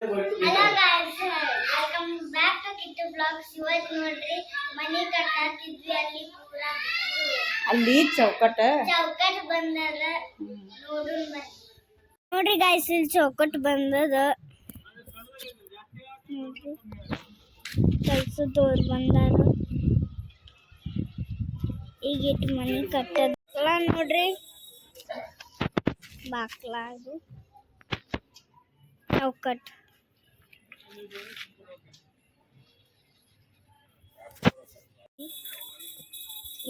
Hello guys, welcome back to Kittu blogs. ಇವತ್ತು ನೋಡ್ರಿ ಮನೆ ಕಟ್ಟಾತಿದ್ವಿ, ಅಲ್ಲಿ ಚೌಕಟ್ ಬಂದದ. ನೋಡ್ರಿ ಗಾಯ್ಸ್, ಇಲ್ಲಿ ಚೌಕಟ್ ಬಂದದ. ಕೆಲ್ಸದವ್ರು ಬಂದಾರ. ಈಗ ಇಟ್ಟು ಮನೆ ಕಟ್ಟದ ನೋಡ್ರಿ. ಬಾಕ್ಲಾದು ಚೌಕಟ್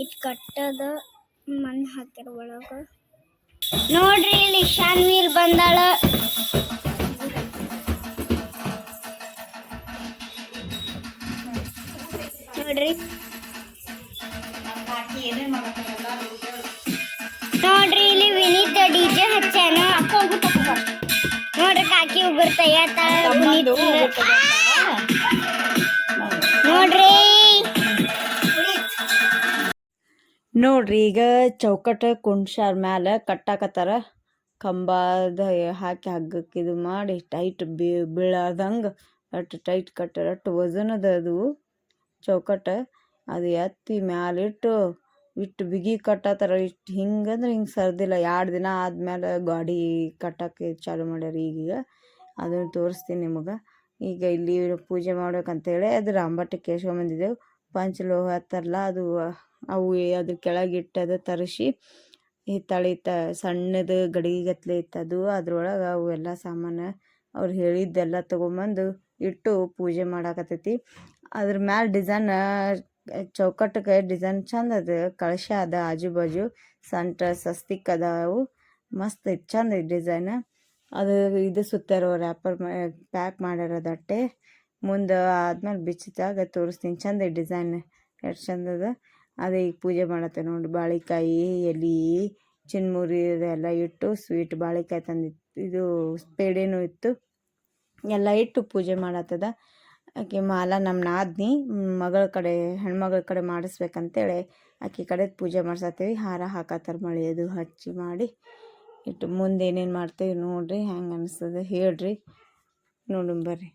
ಇಟ್ ಕಟ್ಟದ ಮಣ್ಣು ಹಾಕ್ಯಾರ ಒಳಗ. ನೋಡ್ರಿ ಇಲ್ಲಿ ಶಾನ್ವೀರ್ ಬಂದಾಳ. ನೋಡ್ರಿ ನೋಡ್ರಿ ಇಲ್ಲಿ ವಿನೀತ್ ಡಿಜೆ ಹಚ್ಚಾನ. ನೋಡ್ರಿ ಕಾಕಿ ಉಗುರ್ ತಯ್ಯಾತಾಳ. ನೋಡ್ರಿ ಈಗ ಚೌಕಟ ಕುಂಡ್ಸಾರ ಮ್ಯಾಲ ಕಟ್ಟಾಕತ್ತಾರ. ಕಂಬದ ಹಾಕಿ ಹಗ್ಗಕ್ಕೆ ಇದು ಮಾಡಿ ಟೈಟ್ ಬೀಳಾರ್ದಂಗೆ ಅಷ್ಟು ಟೈಟ್ ಕಟ್ಟಾರ. ಅಷ್ಟು ವಜನದ ಅದು ಚೌಕಟ. ಅದು ಎತ್ತಿ ಮ್ಯಾಲಿಟ್ಟು ಇಟ್ಟು ಬಿಗಿ ಕಟ್ಟಾತಾರ. ಇಷ್ಟು ಹಿಂಗಂದ್ರೆ ಹಿಂಗೆ ಸರ್ದಿಲ್ಲ. 2 ದಿನ ಆದ್ಮೇಲೆ ಗಾಡಿ ಕಟ್ಟಕ್ಕೆ ಚಾಲು ಮಾಡ್ಯಾರ. ಈಗೀಗ ಅದನ್ನು ತೋರಿಸ್ತೀನಿ ನಿಮಗೆ. ಈಗ ಇಲ್ಲಿ ಪೂಜೆ ಮಾಡ್ಬೇಕಂತೇಳಿ ಅದು ರಾಂಬಟ್ಟಿ ಕೇಳ್ಸ್ಕೊಂಬಂದಿದ್ದೆವು. ಪಂಚಲೋಹ ಹತ್ತಾರಲ್ಲ, ಅದು ಅವು ಅದ್ರ ಕೆಳಗಿಟ್ಟದು ತರಿಸಿ ಹಿತ್ತಾಳಿ ಸಣ್ಣದು ಗಡಿಗತ್ಲೆ ಇತ್ತದು. ಅದ್ರೊಳಗೆ ಅವು ಎಲ್ಲ ಸಾಮಾನು ಅವ್ರು ಹೇಳಿದ್ದೆಲ್ಲ ತೊಗೊಂಬಂದು ಇಟ್ಟು ಪೂಜೆ ಮಾಡಾಕತ್ತೈತಿ. ಅದ್ರ ಮ್ಯಾಲೆ ಡಿಸೈನ್ ಚೌಕಟ್ಟಕ್ಕೆ ಡಿಸೈನ್ ಚಂದ ಅದ. ಕಳಶ ಅದ, ಆಜು ಬಾಜು ಸಣ್ಣ ಸ್ವಸ್ತಿಕ್ ಅದಾವು. ಮಸ್ತ್ ಐತಿ, ಚಂದ ಐತಿ ಡಿಸೈನ್. ಅದು ಇದು ಸುತ್ತಾರ ರ್ಯಾಪರ್ ಪ್ಯಾಕ್ ಮಾಡ್ಯಾರ ದಟ್ಟೆ. ಮುಂದೆ ಆದ್ಮೇಲೆ ಬಿಚ್ಚಿದಾಗ ತೋರಿಸ್ತೀನಿ. ಚಂದ ಐತಿ ಡಿಸೈನ್, ಎಷ್ಟು ಚಂದ ಅದ. ಅದೇ ಈಗ ಪೂಜೆ ಮಾಡತ್ತೆ ನೋಡಿ. ಬಾಳೆಕಾಯಿ, ಎಲೆ, ಚಿನ್ಮುರಿ ಇದೆಲ್ಲ ಇಟ್ಟು ಸ್ವೀಟ್ ಬಾಳೆಕಾಯಿ ತಂದಿತ್ತು. ಇದು ಪೇಡೆನೂ ಇತ್ತು. ಎಲ್ಲ ಇಟ್ಟು ಪೂಜೆ ಮಾಡತ್ತದ. ಆಕೆ ಮಾಲ ನಮ್ಮ ನಾದ್ನಿ ಮಗಳ ಕಡೆ, ಹೆಣ್ಮಗಳ ಕಡೆ ಮಾಡಿಸ್ಬೇಕಂತೇಳಿ ಆಕೆ ಕಡೆ ಪೂಜೆ ಮಾಡ್ಸತ್ತೀವಿ. ಹಾರ ಹಾಕತ್ತಾರ ಮಳೆಯದು ಹಚ್ಚಿ ಮಾಡಿ ಇಟ್ಟು. ಮುಂದೆ ಏನೇನು ಮಾಡ್ತೀವಿ ನೋಡ್ರಿ. ಹೆಂಗೆ ಅನಿಸ್ತದೆ ಹೇಳ್ರಿ, ನೋಡು ಬರ್ರಿ.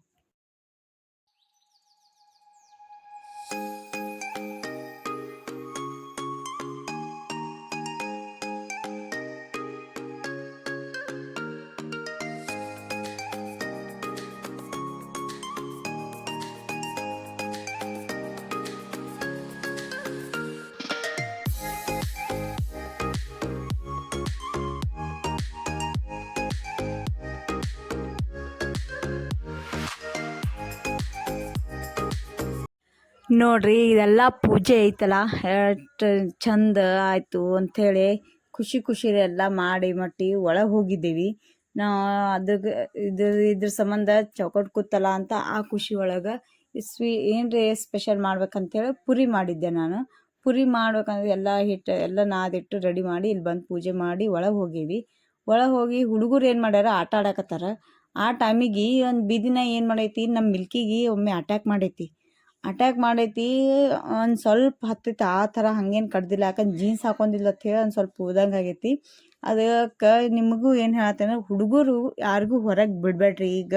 ನೋಡ್ರಿ ಇದೆಲ್ಲ ಪೂಜೆ ಐತಲ್ಲ, ಎಷ್ಟು ಚಂದ ಆಯಿತು ಅಂಥೇಳಿ ಖುಷಿ ಎಲ್ಲ ಮಾಡಿ ಮಟ್ಟಿ ಒಳಗೆ ಹೋಗಿದ್ದೀವಿ ನಾವು. ಇದ್ರ ಸಂಬಂಧ ಚೌಕಟ್ ಕೂತಲ್ಲ ಅಂತ ಆ ಖುಷಿ ಒಳಗೆ ಏನ್ರಿ ಸ್ಪೆಷಲ್ ಮಾಡ್ಬೇಕಂತೇಳಿ ಪುರಿ ಮಾಡಿದ್ದೆ ನಾನು. ಪುರಿ ಮಾಡ್ಬೇಕಂದ್ರೆ ಎಲ್ಲ ಹಿಟ್ಟು ಎಲ್ಲ ನಾದಿಟ್ಟು ರೆಡಿ ಮಾಡಿ ಇಲ್ಲಿ ಬಂದು ಪೂಜೆ ಮಾಡಿ ಒಳಗೆ ಹೋಗೀವಿ. ಒಳಗೆ ಹೋಗಿ ಹುಡುಗರು ಏನು ಮಾಡ್ಯಾರ, ಆಟ ಆಡಕತ್ತಾರ. ಆ ಟೈಮಿಗೆ ಒಂದು ಬೀದಿನ ಏನು ಮಾಡೈತಿ, ನಮ್ಮ ಮಿಲ್ಕಿಗೆ ಒಮ್ಮೆ ಅಟ್ಯಾಕ್ ಮಾಡೈತಿ. ಒಂದು ಸ್ವಲ್ಪ ಹತ್ತೈತಿ. ಆ ಥರ ಹಂಗೇನು ಕಡ್ದಿಲ್ಲ, ಯಾಕಂದ್ರೆ ಜೀನ್ಸ್ ಹಾಕೊಂಡಿಲ್ಲ ಅಂತ ಹೇಳಿ ಒಂದು ಸ್ವಲ್ಪ ಹೋದಂಗೆ ಆಗೈತಿ. ಅದಕ್ಕೆ ನಿಮಗೂ ಏನು ಹೇಳ್ತೇನೆ, ಹುಡುಗರು ಯಾರಿಗೂ ಹೊರಗೆ ಬಿಡಬೇಡ್ರಿ. ಈಗ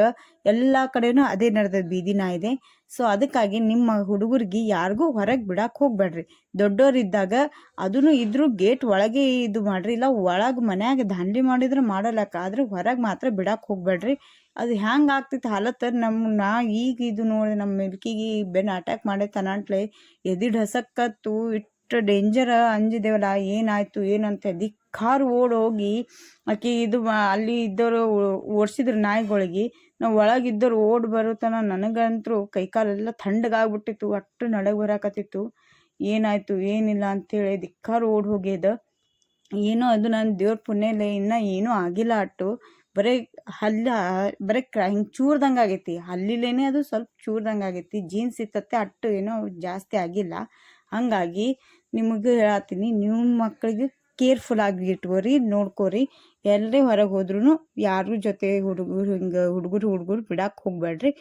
ಎಲ್ಲ ಕಡೆನೂ ಅದೇ ನಡೆದೈತೆ, ಬೀದಿನ ಇದೆ. ಸೊ ಅದಕ್ಕಾಗಿ ನಿಮ್ಮ ಹುಡುಗರಿಗೆ ಯಾರಿಗೂ ಹೊರಗೆ ಬಿಡಕ್ಕೆ ಹೋಗ್ಬೇಡ್ರಿ. ದೊಡ್ಡೋರಿದ್ದಾಗ ಅದೂ ಇದ್ರೂ ಗೇಟ್ ಒಳಗೆ ಇದು ಮಾಡ್ರಿ. ಇಲ್ಲ ಒಳಗೆ ಮನ್ಯಾಗ ದಾಂಧಲಿ ಮಾಡಿದ್ರೆ ಮಾಡಲಕ್ಕ, ಆದ್ರೆ ಹೊರಗೆ ಮಾತ್ರ ಬಿಡಕ್ಕೆ ಹೋಗ್ಬೇಡ್ರಿ. ಅದು ಹ್ಯಾಂಗೆ ಆಗ್ತೈತೆ ಹಾಲತ್ತ. ನಾ ಈಗ ಇದು ನೋಡಿ, ನಮ್ಮ ಮಿಲ್ಕಿಗೆ ಬೆನ್ನು ಅಟ್ಯಾಕ್ ಮಾಡೈತೆ ಅಂಟ್ಲೆ ಎದಿಡ್ ಹಸಕ್ಕತ್ತು ಇಷ್ಟು ಡೇಂಜರ್ ಅಂಜಿದೇವಲ್ಲ. ಏನಾಯ್ತು ಏನಂತ ದಿಕ್ಕಾರು ಓಡೋಗಿ ಆಕೆ ಇದು ಅಲ್ಲಿ ಇದ್ದವರು ಓಡಿಸಿದ್ರು ನಾಯಿಗಳಿಗೆ. ನಾವು ಒಳಗಿದ್ದವ್ರು ಓಡಿ ಬರುತ್ತಾನ. ನನಗಂತರೂ ಕೈಕಾಲೆಲ್ಲ ಥಂಡಗಾಗ್ಬಿಟ್ಟಿತ್ತು, ಅಷ್ಟು ನಡಗೆ ಬರಾಕತ್ತಿತ್ತು. ಏನಾಯ್ತು ಏನಿಲ್ಲ ಅಂಥೇಳಿ ದಿಕ್ಕಾರು ಓಡಿ ಹೋಗ್ಯದ. ಏನೋ ಅದು ನನ್ನ ದೇವ್ರ ಪುಣ್ಯಲೆ ಇನ್ನೂ ಏನೂ ಆಗಿಲ್ಲ. ಅಟ್ಟು ಬರೀ ಬರೀ ಹಿಂಗೆ ಚೂರ್ದಂಗೆ ಆಗೈತಿ. ಹಲ್ಲಿಲೇನೆ ಅದು ಸ್ವಲ್ಪ ಚೂರ್ದಂಗೆ ಆಗೈತಿ. ಜೀನ್ಸ್ ಇತ್ತತ್ತೆ, ಅಟ್ಟು ಏನೋ ಜಾಸ್ತಿ ಆಗಿಲ್ಲ. ಹಾಗಾಗಿ ನಿಮಗೆ ಹೇಳತ್ತೀನಿ, ನೀವು ಮಕ್ಕಳಿಗೆ ಕೇರ್ಫುಲ್ ಆಗಿ ಇಟ್ಕೋರಿ, ನೋಡ್ಕೋರಿ. ಎಲ್ಲರೇ ಹೊರಗೆ ಹೋದ್ರೂ ಯಾರ ಜೊತೆ ಹುಡುಗರು ಬಿಡಕ್ಕೆ ಹೋಗ್ಬೇಡ್ರಿ.